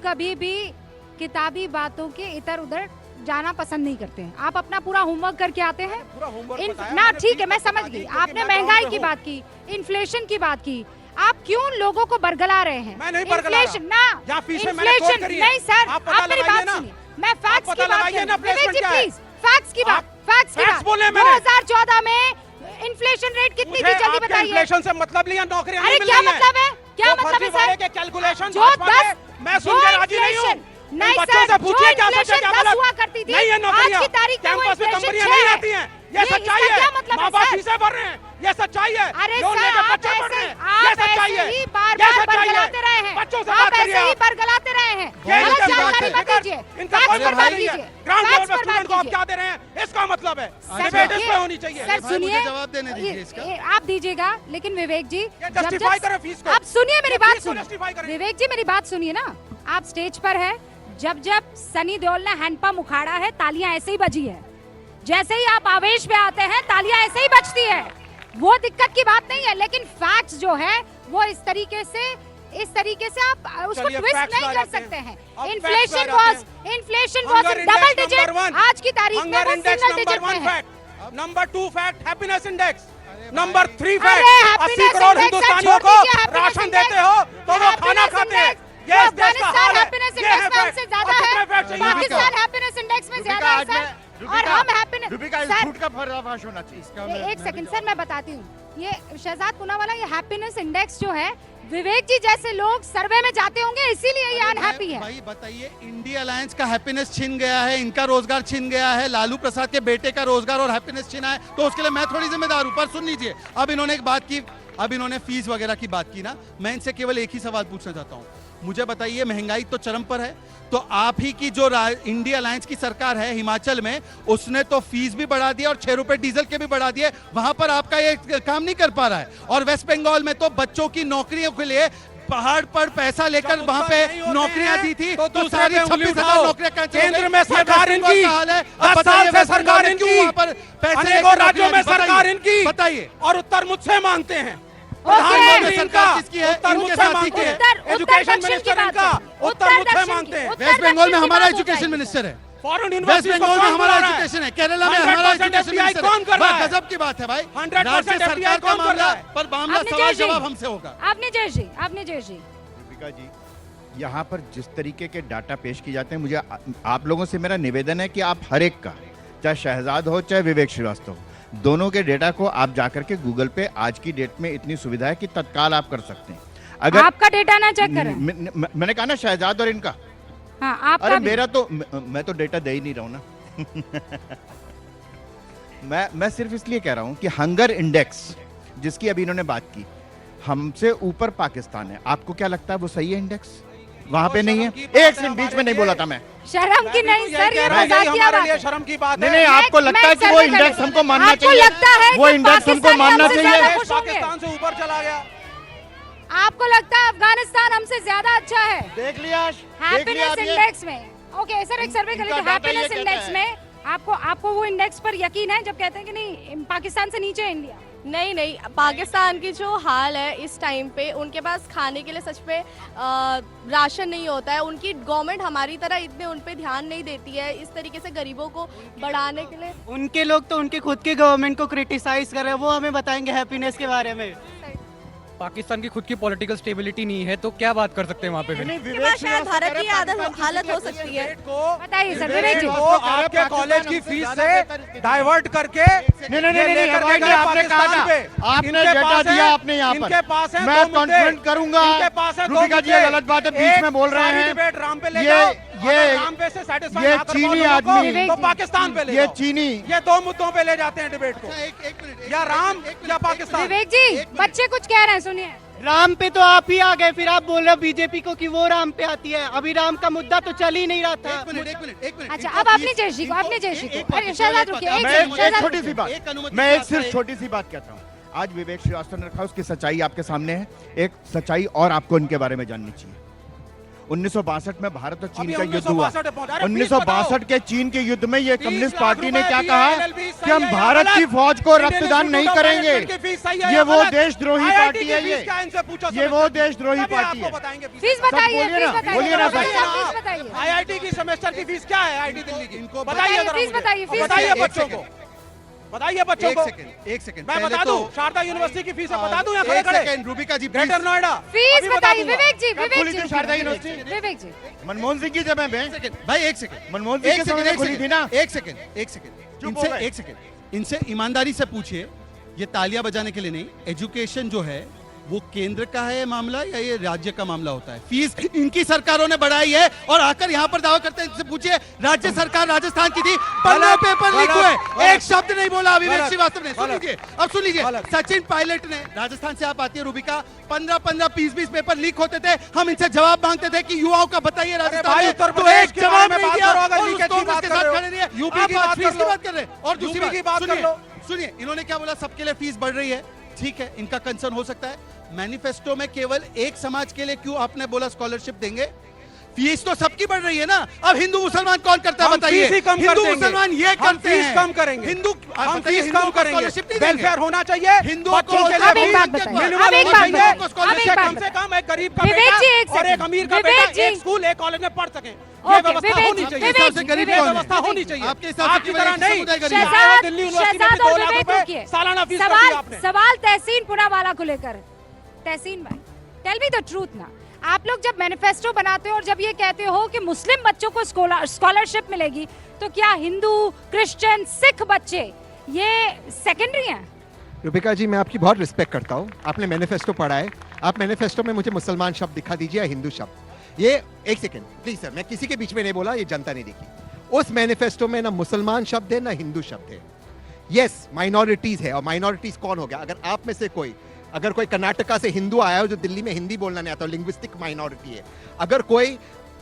कभी भी किताबी बातों के इधर उधर जाना पसंद नहीं करते हैं, आप अपना पूरा होमवर्क करके आते हैं ना। ठीक है, मैं समझ गई, आपने महंगाई की बात की, इन्फ्लेशन की बात की, आप क्यों लोगों को बरगला रहे हैं? मैं नहीं बरगला रहा। ना इन्फ्लेशन नहीं सर, आप मेरी बात सुनिए, मैं फैक्ट्स की बात कर रही हूं। विवेक जी प्लीज, फैक्ट्स की बात 2014 में इन्फ्लेशन रेट कितनी थी जल्दी बताइए। इन्फ्लेशन से मतलब लिया, नौकरियां अरे क्या मतलब है, क्या मतलब है सर? के कैलकुलेशन जो 10 मैं सुन के राजी नहीं हूं। नहीं बच्चों सर, से पूछिए क्या सच है क्या गलत हुआ करती थी, नहीं है। नौकरियां आज की तारीख में कैंपस में कंपनियां नहीं आती हैं, ये सच्चाई है। माँ बाप फीसें भर रहे हैं, ये सच्चाई है। अरे लोन सर, लेकर आप बच्चे पढ़ रहे हैं, ये ऐसे सच्चाई है। ही बार-बार बरगलाते रहे हैं, बच्चों से आप बात ऐसे करिए ही आप। बरगलाते रहे हैं। ये गलत इनका जानकारी बात मत है। दीजिए, इनका फैक्ट्स कोई पर बात नहीं है। कीजिए, ग्राउंड लेवल फैक्ट्स पे पर बात स्टूडेंट को आप कीजिए। क्या दे रहे हैं, इसका मतलब है सर, डिबेट इस पे होनी चाहिए। सर सुनिए, जवाब देने दीजिए इसका। आप दीजिएगा, लेकिन विवेक जी जस्टिफाई करें फीस को। आप सुनिए मेरी ये बात फीस को सुनिए, justify करें। विवेक जी मेरी बात सुनिए ना। आप स्टेज पर है, जब सनी देओल ने हैंडपंप उखाड़ा है, तालियां ऐसे ही बजी है। जैसे ही आप आवेश में आते हैं, तालियां ऐसे ही बजती है। वो दिक्कत की बात नहीं है, लेकिन फैक्ट्स जो है वो इस तरीके से आप उसको ट्विस्ट नहीं कर सकते हैं। इन्फ्लेशन वाज डबल डिजिट, आज की तारीख में वो सिंगल डिजिट में है। Number 2 fact happiness index, number 3 अरे फैक्ट 80 happiness करोड़ index हिंदुस्तानियों छोड़ को दीजिए, happiness राशन index। देते हो तो वो खाना Happiness खाते हैं। index, ये इस देश का अफगानिस्तान हाल है। हैप्पीनेस ये है इंडेक्स में हमसे फैक्ट। ज्यादा और कितने है, फैक्ट चाहिए? पाकिस्तान हैप्पीनेस इंडेक्स में ज्यादा है सर, और हम हैप्पीनेस। झूठ का पर्दाफाश होना चाहिए। एक सेकंड सर, मैं बताती हूँ। ये शहजाद पूनावाला, ये हैप्पीनेस इंडेक्स जो है, विवेक जी जैसे लोग सर्वे में जाते होंगे, इसीलिए ये अनहैप्पी है। भाई बताइए, इंडिया अलायंस का हैप्पीनेस छिन गया है, इनका रोजगार छिन गया है, लालू प्रसाद के बेटे का रोजगार और हैप्पीनेस छिना है, तो उसके लिए मैं थोड़ी जिम्मेदार हूं। पर सुन लीजिए, अब इन्होंने एक बात की, अब इन्होंने फीस वगैरह की बात की ना, मैं इनसे केवल एक ही सवाल पूछना चाहता हूँ, मुझे बताइए महंगाई तो चरम पर है, तो आप ही की जो इंडिया अलायंस की सरकार है हिमाचल में, उसने तो फीस भी बढ़ा दिया और 6 रुपए डीजल के भी बढ़ा दिए, वहां पर आपका ये काम नहीं कर पा रहा है। और वेस्ट बंगाल में तो बच्चों की नौकरियों के लिए पहाड़ पर पैसा लेकर वहां पे नौकरियां दी थी, तो सारी 26,000 नौकरियां कैंसिल हो गई। केंद्र में सरकार इनकी, हाल है, 10 साल से सरकार इनकी, वहां पर पैसे अनेकों राज्यों में सरकार इनकी, बताइए, और उत्तर मुझसे मांगते हैं। प्रधानमंत्री इनका किसकी है? उत्तर इनके मुझसे साथी मांगते के हैं। एजुकेशन मिनिस्टर इनका, उत्तर मुझसे मांगते हैं। वेस्ट बंगाल में हमारा एजुकेशन मिनिस्टर है, फॉरेन वेस्ट यूनिवर्सिटी बंगाल में हमारा एजुकेशन है, केरला में हमारा 100% एजुकेशन FDI मिनिस्टर कौन कर रहा है? गजब की बात है भाई, 100% राज्य FDI सरकार का कौन कर मामला, रहा है? पर मामला आपने सवाल जय जी। जवाब हमसे होगा। आपने जय जी, आपने जय जी। दीपिका जी, यहाँ पर जिस तरीके के डाटा पेश किए जाते हैं, मुझे आप लोगों से मेरा निवेदन है कि आप हर एक का, चाहे शहजाद हो चाहे विवेक श्रीवास्तव हो, दोनों के डेटा को आप जाकर के गूगल पे आज की डेट में इतनी सुविधा है कि तत्काल आप कर सकते हैं। अगर आपका डेटा ना चेक करें। मैंने कहा ना शहजाद और इनका, हाँ, आपका अरे भी। मेरा तो मैं तो डेटा दे ही नहीं रहा हूं ना। मैं सिर्फ इसलिए कह रहा हूं कि हंगर इंडेक्स जिसकी अभी इन्होंने बात की, हमसे ऊपर पाकिस्तान है। आपको क्या लगता है वो सही है इंडेक्स? वहां पे नहीं है। एक सेकंड, बीच में नहीं बोला था मैं। शर्म की नहीं सर, ये मजाकिया बात है। शर्म की बात नहीं है। नहीं, आपको लगता है कि वो इंडेक्स हमको मानना आपको चाहिए? लगता है वो कि इंडेक्स हमको पाकिस्तानी मानना हमसे चाहिए? ज्यादा खुश होंगे? पाकिस्तान से ऊपर चला गया। आपको लगता है अफगानिस्तान हमसे ज्यादा अच्छा है देख लिया, हैप्पीनेस इंडेक्स में? ओके सर, एक सर्वे कर इनका लेते डाटा हैप्पीनेस ये इंडेक्स कहता में। आपको वो इंडेक्स पर यकीन है जब कहते हैं कि नहीं पाकिस्तान से नीचे है इंडिया? नहीं नहीं, पाकिस्तान की जो हाल है इस टाइम पे, उनके पास खाने के लिए सच पे राशन नहीं होता है। उनकी गवर्नमेंट हमारी तरह इतने उन पे ध्यान नहीं देती है इस तरीके से गरीबों को बढ़ाने के लिए। उनके लोग तो उनके खुद के गवर्नमेंट को क्रिटिसाइज कर रहे हैं, वो हमें बताएंगे हैप्पीनेस के बारे में। पाकिस्तान की खुद की पॉलिटिकल स्टेबिलिटी नहीं है तो क्या बात कर सकते हैं वहाँ पे फिर? शायद भारत की हालत हो सकती है। बताइए सर, विवेक जी। को आपके कॉलेज की फीस से डाइवर्ट करके नहीं, आपने कहा ना, आपने डेटा दिया आपने यहाँ पर, इनके पास है मैं दो मुद्दे। कॉन्फ्रेंट करूंगा। इनके पास है दो रूबिका जी, मुद्दे। ये गलत बात है, बीच में बोल रहे सारी हैं। डिबेट राम पे ले ये- जाओ। ये- अगर राम पे से satisfy ये ना कर चीनी पाओ लोगों को, आदमी- तो पाकिस्तान पे ले ये जाओ। चीनी, ये दो मुद्दों पे ले जाते हैं डिबेट को, एक मिनट, या राम या पाकिस्तान। विवेक जी, बच्चे कुछ कह रहे हैं, सुनिए। राम पे तो आप ही आ गए, फिर आप बोल रहे हो बीजेपी को कि वो राम पे आती है। अभी राम का मुद्दा तो चल ही नहीं रहा था। एक मिनट। अच्छा, अब आपने जय जी को, आपने जय जी को। अरे शहजाद रुकिए, एक मैं सेकंड, एक शहजाद छोटी रुकिए। सी बात, मैं एक सिर्फ छोटी सी बात कहता हूँ। आज विवेक श्रीवास्तव ने रखा, उसकी सच्चाई आपके सामने है। एक सच्चाई और आपको इनके बारे में जाननी चाहिए। 1962 में भारत और चीन का युद्ध हुआ। 1962 के चीन के युद्ध में ये कम्युनिस्ट पार्टी ने क्या कहा कि हम भारत की फौज को रक्तदान नहीं करेंगे। ये वो देशद्रोही पार्टी है, ये वो देशद्रोही पार्टी है। फीस बताइए, बोलिए ना, फीस बताइए। बोलिए ना, फीस बताइए। आईआईटी की सेमेस्टर की फीस क्या है? आईआईटी दिल्ली की इनको बताइए जरा फीस मुझे। बताइए, फीस बताइए बताइए। बच्चों को, बताइए बच्चों को। एक सेकंड, मैं बता दूं, शारदा यूनिवर्सिटी की फीस बता दूं या खड़े एक खड़े? सेकंड, रूबिका जी ग्रेटर नोएडा फीस अभी बता बताइए, दूंगा। विवेक जी, कब विवेक खुली जी। थी शारदा यूनिवर्सिटी? विवेक जी, मनमोहन सिंह की समय में, भाई एक सेकंड, मनमोहन सिंह के समय में खुली थी ना। एक सेकंड, चुप हो इनसे गए। एक सेकंड, इनसे ईमानदारी से पूछिए, ये तालियां बजाने के लिए नहीं, एजुकेशन जो है वो केंद्र का है मामला या ये राज्य का मामला होता है? फीस इनकी सरकारों ने बढ़ाई है और आकर यहाँ पर दावा करते हैं। इनसे पूछिए, राज्य सरकार राजस्थान की थी, 15 पेपर लीक हुए, एक शब्द नहीं बोला विवेक श्रीवास्तव ने। सुन लीजिए, अब सुन लीजिए, सचिन पायलट ने, राजस्थान से आप आती है रूबिका, 15-15, 20-20 पेपर लीक होते थे। हम इनसे जवाब मांगते थे कि युवाओं का बताइए राजस्थान में, उत्तर तो प्रदेश एक के जवाब बारे में नहीं बात दिया करो, अगर और उस लीकेज की कांग्रेस बात के कर साथ रहे हो। खड़े रहिए। यूपी आप की आज बात फीस कर की लो। बात कर रहे हैं और दूसरी यूपी की बात कर सुनिए, लो। सुनिए, इन्होंने क्या बोला, सबके लिए फीस बढ़ रही है, ठीक है, इनका कंसर्न हो सकता है। मैनिफेस्टो में केवल एक समाज के लिए क्यों आपने बोला स्कॉलरशिप देंगे? फीस तो सबकी बढ़ रही है ना। अब हिंदू मुसलमान कौन करता है हम बताइए? फीस ही कम कर हिंदू देंगे। मुसलमान ये हम करते फीस हैं, कम करेंगे। हिंदू हम बताइए, फीस हिंदुओं कम को करेंगे। स्कॉलरशिप नहीं देंगे। वेलफेयर होना चाहिए हिंदुओं बच्चों को के लिए अब एक बात फीस बताइए, मिनिमम अब एक होना बात चाहिए। बताइए, अब एक जिससे बात कम से कम एक गरीब का विवेक जी, एक बेटा और एक सेकंड। अमीर का विवेक बेटा जी। एक स्कूल एक कॉलेज में पढ़ सके। ये ओके, व्यवस्था विवेक होनी जी, चाहिए। विवेक से गरीब जी, ये कौन है? व्यवस्था होनी चाहिए। आपके हिसाब से आपकी केवल तरह एक नहीं। समुदाय गरीब है। शहजाद, दिल्ली यूनिवर्सिटी में शहजाद 2 और लाख विवेक रुपए रुकिए। सालाना फीस कर दी आपने। सवाल तहसीन पुनावाला को लेकर। तहसीन भाई, टेल मी द ट्रूथ ना, आप लोग जब मैनिफेस्टो बनाते हो और जब ये कहते हो कि मुस्लिम बच्चों को स्कॉलरशिप मिलेगी, तो क्या हिंदू, क्रिश्चियन, सिख बच्चे ये सेकेंडरी हैं? रूबिका जी, मैं आपकी बहुत रिस्पेक्ट करता हूँ, आपने मैनिफेस्टो पढ़ा है। आप मैनिफेस्टो में मुझे मुसलमान शब्द दिखा दीजिए या हिंदू शब्द। ये एक सेकेंड प्लीज सर, मैं किसी के बीच में नहीं बोला, ये जनता ने देखी। उस मैनिफेस्टो में ना मुसलमान शब्द है ना हिंदू शब्द है। यस, माइनॉरिटीज है, और माइनॉरिटीज कौन हो गया? अगर आप में से कोई अगर कोई कर्नाटका से हिंदू आया हो जो दिल्ली में हिंदी बोलना नहीं आता, लिंग्विस्टिक माइनॉरिटी है। अगर कोई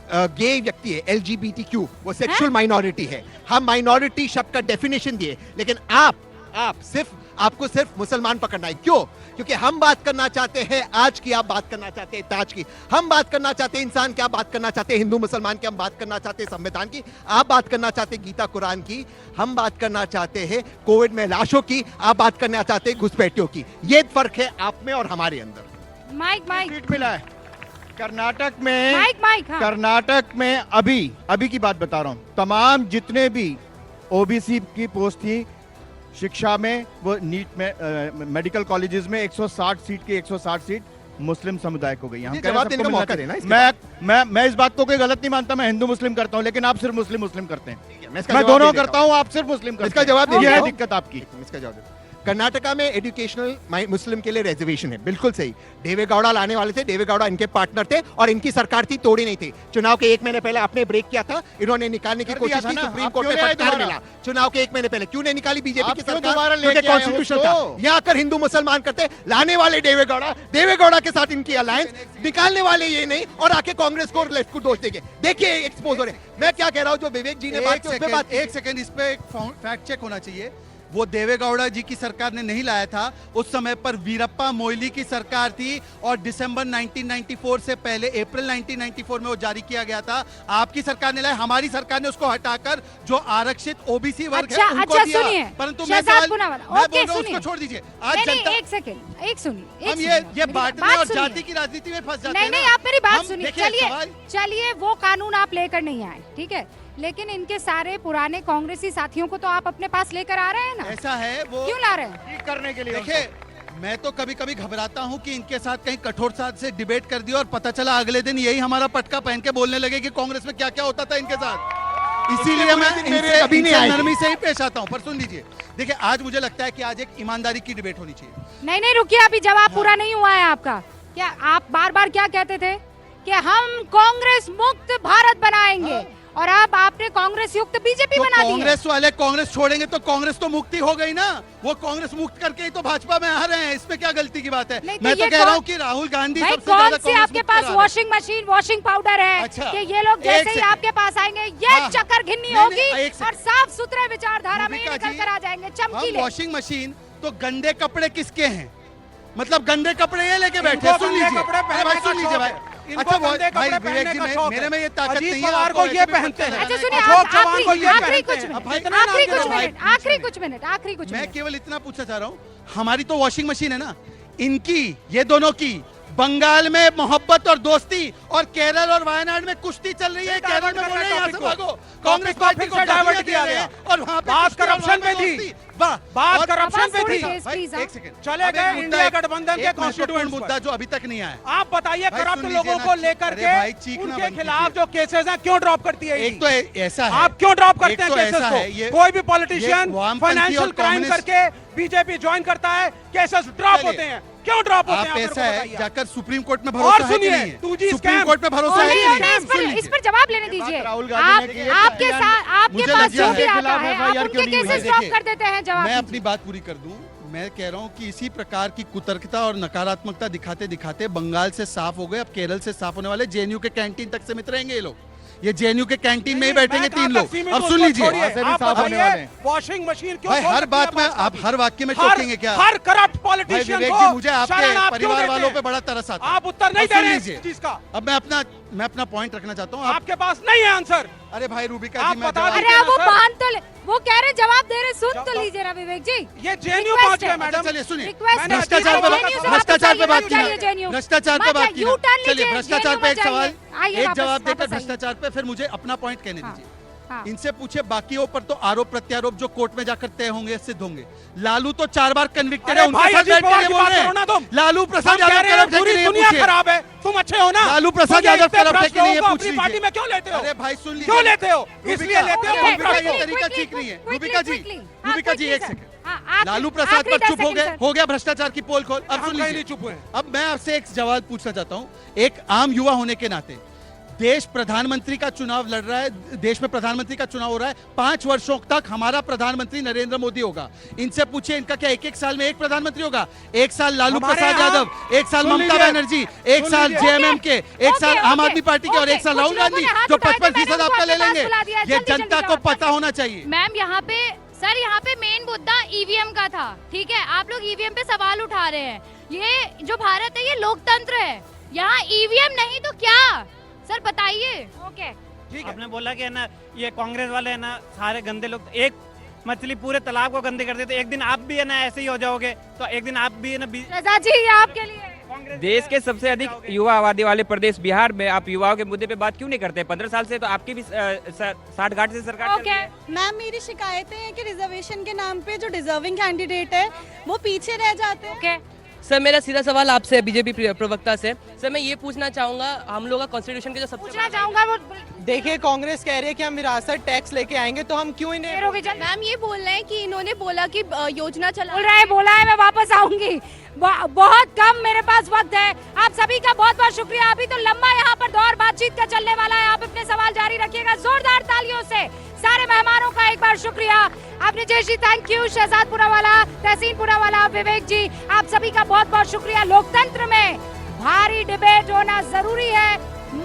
गे व्यक्ति है, LGBTQ, वो सेक्सुअल माइनॉरिटी है। हम माइनॉरिटी शब्द का डेफिनेशन दिए, लेकिन आपको सिर्फ मुसलमान पकड़ना है। क्यों? क्योंकि हम बात करना चाहते हैं आज की, आप बात करना चाहते हैं ताज की, हम बात करना चाहते हैं इंसान की, आप बात करना चाहते हैं हिंदू मुसलमान की, हम बात करना चाहते हैं संविधान की, आप बात करना चाहते हैं गीता कुरान की, हम बात करना चाहते हैं कोविड में लाशों की, आप बात करना चाहते हैं घुसपैठियों की। ये फर्क है आप में और हमारे अंदर। माइक मिला है कर्नाटक में। हाँ। कर्नाटक में अभी की बात बता रहा हूं, तमाम जितने भी ओबीसी की पोस्ट थी शिक्षा में, वो नीट में मेडिकल कॉलेजेस में 160 सीट की 160 सीट मुस्लिम समुदाय को गई। हम जवाब देने का मौका देना। मैं इस बात को कोई गलत नहीं मानता, मैं हिंदू मुस्लिम करता हूं, लेकिन आप सिर्फ मुस्लिम करते हैं। मैं दोनों करता हूं, आप सिर्फ मुस्लिम करते हैं। इसका जवाब दीजिए। ये है दिक्कत आपकी। इसका जवाब कर्नाटका में एजुकेशनल मुस्लिम के लिए रिजर्वेशन है, बिल्कुल सही। देवेगौड़ा लाने वाले थे, देवेगौड़ा इनके पार्टनर थे और इनकी सरकार थी, तोड़ी नहीं थी। चुनाव के 1 महीने पहले आपने ब्रेक किया था, इन्होंने निकालने की कोशिश की, सुप्रीम कोर्ट में फटकार मिला। चुनाव के 1 महीने पहले क्यों नहीं निकाली बीजेपी की सरकार? क्योंकि कॉन्स्टिट्यूशन था। यहाँ आकर हिंदू मुसलमान करते, लाने वाले देवेगौड़ा के साथ इनकी अलायंस, निकालने वाले ये नहीं, और आके कांग्रेस को और लेफ्ट को दोष देंगे। देखिए एक्सपोज हो रहे। मैं क्या कह रहा हूँ, जो विवेक जी ने बात की, एक सेकंड, इस पे फैक्ट चेक होना चाहिए। वो देवेगौड़ा जी की सरकार ने नहीं लाया था, उस समय पर वीरप्पा मोइली की सरकार थी और दिसंबर 1994 से पहले अप्रैल 1994 में वो जारी किया गया था। आपकी सरकार ने लाया, हमारी सरकार ने उसको हटाकर जो आरक्षित ओबीसी वर्ग है उनको दिया। परंतु मैं बोल रहा हूं, उसको छोड़ दीजिए। आज जनता, एक सेकंड, एक सुनिए। हम ये बांटने और जाति की राजनीति में फंस जाते हैं। नहीं, आप मेरी बात सुनिए। चलिए वो कानून आप लेकर नहीं आए, ठीक है, लेकिन इनके सारे पुराने कांग्रेसी साथियों को तो आप अपने पास लेकर आ रहे हैं ना। ऐसा है, वो क्यों ला रहे हैं? करने के लिए। देखिए, मैं तो कभी कभी घबराता हूं कि इनके साथ कहीं कठोरता से डिबेट कर दिया और पता चला अगले दिन यही हमारा पटका पहन के बोलने लगे कि कांग्रेस में क्या क्या होता था इनके साथ। इसीलिए मैं इनसे नरमी से ही पेश आता हूं। पर सुन लीजिए, देखिए आज मुझे लगता है कि आज एक ईमानदारी की डिबेट होनी चाहिए। नहीं, रुकिए, अभी जवाब पूरा नहीं हुआ है आपका। क्या आप बार बार क्या कहते थे कि हम कांग्रेस मुक्त भारत बनाएंगे, और अब आपने कांग्रेस युक्त बीजेपी बना दी। कांग्रेस वाले कांग्रेस छोड़ेंगे तो कांग्रेस तो मुक्ति हो गई ना। वो कांग्रेस मुक्त करके ही तो भाजपा में आ रहे हैं, इसमें क्या गलती की बात है? मैं तो कह रहा हूँ कि राहुल गांधी सबसे ज्यादा कौन सी आपके पास वॉशिंग मशीन, वॉशिंग पाउडर है? अच्छा, कि ये लोग जैसे ही आपके पास आएंगे ये चक्कर घिन्नी होगी और साफ सुथरे विचारधारा में निकल कर आ जाएंगे, चमकीले। वॉशिंग मशीन तो गंदे कपड़े किसके हैं? मतलब गंदे कपड़े ये लेके बैठे। सुन लीजिए भाई, सुन लीजिए भाई। अच्छा भाई विवेक जी, मेरे में ये ताकत नहीं है, को ये पहनते हैं। अच्छा सुनिए, आखिरी कुछ मिनट मैं केवल इतना पूछना चाह रहा हूँ, हमारी तो वॉशिंग मशीन है ना, इनकी, ये दोनों की बंगाल में मोहब्बत और दोस्ती और केरल और वायनाड में कुश्ती चल रही है। केरल में बोल रहे हैं यहाँ से भागो, कांग्रेस पार्टी को डाइवर्ट किया गया और वहाँ पे बात करप्शन पे थी, बात करप्शन पे थी। एक सेकंड, चले गए इंडिया गठबंधन के कॉन्स्टिट्यूएंट मुद्दा जो अभी तक नहीं आया। आप बताइए, करप्ट लोगों को लेकर के उनके खिलाफ जो केसेस हैं क्यों ड्रॉप करती है? एक तो ऐसा है, आप क्यों ड्रॉप करते हैं केसेस को? कोई भी पॉलिटिशियन फाइनेंशियल क्राइम करके बीजेपी ज्वाइन करता है, केसेस ड्रॉप होते हैं। क्यों ड्रॉप होते हैं? आप ऐसा है, जाकर सुप्रीम कोर्ट में भरोसा है कि नहीं है? सुप्रीम कोर्ट में भरोसा है कि नहीं? इस पर जवाब लेने दीजिए। आपके साथ, आपके पास जो भी आता है आप उनके केसेस ड्रॉप कर देते हैं। जवाब मैं अपनी बात पूरी कर दूं। मैं कह रहा हूं कि इसी प्रकार की कुतर्कता और नकारात्मकता दिखाते दिखाते बंगाल से साफ हो गए, अब केरल से साफ होने वाले, जेएनयू के कैंटीन तक सीमित रहेंगे ये लोग। ये जेएनयू के कैंटीन में ही बैठेंगे 3 लोग। अब सुन लीजिए, वॉशिंग मशीन क्यों? भाई हर बात में आप हर वाक्य में टोकेंगे क्या? हर करप्ट पॉलिटिशियन को मुझे आपके परिवार वालों पे बड़ा तरस आता है। आप उत्तर नहीं दे रहे इस चीज का। अब मैं अपना पॉइंट रखना चाहता हूँ। आपके पास नहीं है आंसर। अरे भाई रूबिका जी, मैं अरे आप वो बांध तो ले, वो कह रहे जवाब दे रहे, सुन तो लीजिए ना विवेक जी। ये जेएनयू पहुंच गए मैडम। चलिए सुनिए, भ्रष्टाचार पे बात की, भ्रष्टाचार पे बात की। चलिए भ्रष्टाचार पे एक सवाल, एक जवाब देकर भ्रष्टाचार पे फिर मुझे अपना पॉइंट कहने दीजिए। इनसे पूछे बाकियों पर तो आरोप प्रत्यारोप जो कोर्ट में जाकर तय होंगे, सिद्ध होंगे। लालू तो 4 बार कन्विक्टेड है, उनके साथ बैठ के बोल रहे हैं। लालू प्रसाद यादव करप्ट है कि नहीं, दुनिया खराब है, तुम अच्छे हो ना? लालू प्रसाद यादव करप्ट है कि नहीं, अपनी पार्टी में क्यों लेते हो? अरे भाई सुन लीजिए, क्यों लेते हो? इसलिए लेते हो। तरीका ठीक नहीं है। रूबिका जी एक सेकंड, लालू प्रसाद पर चुप हो गया भ्रष्टाचार की पोल खोल। अब सुन लीजिए, चुप हुए। अब मैं आपसे एक सवाल पूछना चाहता हूँ, एक आम युवा होने के नाते, देश प्रधानमंत्री का चुनाव लड़ रहा है, देश में प्रधानमंत्री का चुनाव हो रहा है। 5 वर्षों तक हमारा प्रधानमंत्री नरेंद्र मोदी होगा। इनसे पूछिए, इनका क्या एक साल में एक प्रधानमंत्री होगा? एक साल लालू प्रसाद यादव, एक साल ममता बनर्जी, एक साल जेएमएम के, एक साल आम आदमी पार्टी के और एक साल राहुल गांधी, जो 55% आपका ले लेंगे। ये जनता को पता होना चाहिए। मैम यहाँ पे मेन मुद्दा ईवीएम का था, ठीक है? आप लोग ईवीएम पे सवाल उठा रहे हैं। ये जो भारत है ये लोकतंत्र है, यहाँ ईवीएम नहीं तो क्या? सर बताइए। ओके, आपने बोला कि है ना ये कांग्रेस वाले है ना सारे गंदे लोग, एक मछली पूरे तालाब को गंदे कर देते, एक दिन आप भी है ना ऐसे ही हो जाओगे, तो एक दिन आप भी है ना रजा जी ये आपके लिए। देश के सबसे अधिक युवा आबादी वाले प्रदेश बिहार में आप युवाओं के मुद्दे पे बात क्यों नहीं करते? 15 साल से तो आपकी भी 60-60 से सरकार चल रही है। मैम मेरी शिकायतें हैं कि रिजर्वेशन के नाम पे जो डिजर्विंग कैंडिडेट है वो पीछे रह जाते हैं। सर मेरा सीधा सवाल आपसे बीजेपी प्रवक्ता से, सर मैं ये पूछना चाहूंगा, हम लोग का कॉन्स्टिट्यूशन के जो सबसे पूछना चाहूंगा वो देखिए कांग्रेस कह रही है कि हम विरासत टैक्स लेके आएंगे, तो हम क्यों इन्हें मैम ये बोल रहे हैं कि इन्होंने बोला कि योजना बोला है, मैं वापस आऊंगी। बहुत कम मेरे पास वक्त है। आप सभी का बहुत बहुत शुक्रिया। अभी तो लंबा यहाँ पर दौर बातचीत का चलने वाला है। आप अपने सवाल जारी रखिएगा जोरदार तालियों से। सारे मेहमानों का एक बार शुक्रिया। आपने जय श्री थैंक यू, शहजाद पुरावाला, तहसीन पुरावाला, विवेक जी, आप सभी का बहुत बहुत शुक्रिया। लोकतंत्र में भारी डिबेट होना जरूरी है,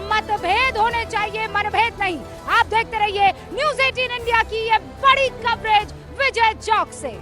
मतभेद होने चाहिए, मनभेद नहीं। आप देखते रहिए न्यूज़ 18 इंडिया की ये बड़ी कवरेज विजय चौक से।